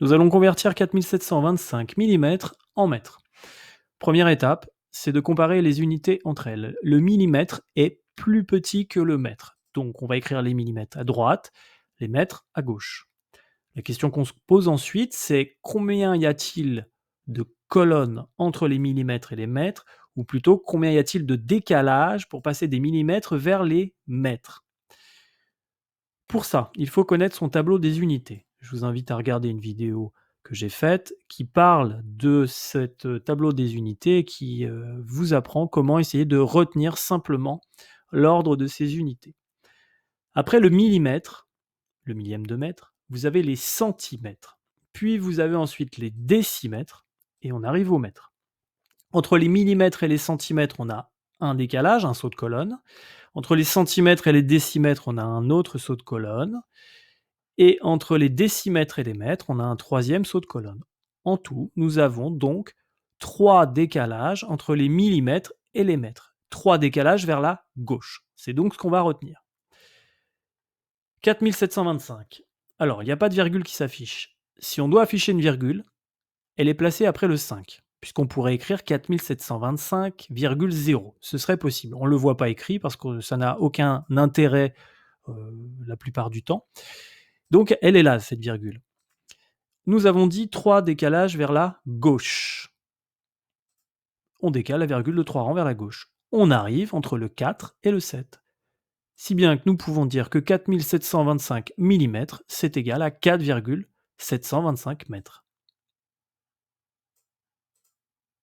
Nous allons convertir 4725 mm en mètres. Première étape, c'est de comparer les unités entre elles. Le millimètre est plus petit que le mètre. Donc on va écrire les millimètres à droite, les mètres à gauche. La question qu'on se pose ensuite, c'est combien y a-t-il de colonnes entre les millimètres et les mètres, ou plutôt combien y a-t-il de décalage pour passer des millimètres vers les mètres. Pour ça, il faut connaître son tableau des unités. Je vous invite à regarder une vidéo que j'ai faite qui parle de ce tableau des unités et qui vous apprend comment essayer de retenir simplement l'ordre de ces unités. Après le millimètre, le millième de mètre, vous avez les centimètres. Puis vous avez ensuite les décimètres et on arrive au mètre. Entre les millimètres et les centimètres, on a un décalage, un saut de colonne. Entre les centimètres et les décimètres, on a un autre saut de colonne. Et entre les décimètres et les mètres, on a un troisième saut de colonne. En tout, nous avons donc 3 décalages entre les millimètres et les mètres. 3 décalages vers la gauche. C'est donc ce qu'on va retenir. 4725. Alors, il n'y a pas de virgule qui s'affiche. Si on doit afficher une virgule, elle est placée après le 5, puisqu'on pourrait écrire 4725,0. Ce serait possible. On ne le voit pas écrit parce que ça n'a aucun intérêt la plupart du temps. Donc, elle est là, cette virgule. Nous avons dit 3 décalages vers la gauche. On décale la virgule de 3 rangs vers la gauche. On arrive entre le 4 et le 7. Si bien que nous pouvons dire que 4725 mm, c'est égal à 4,725 mètres.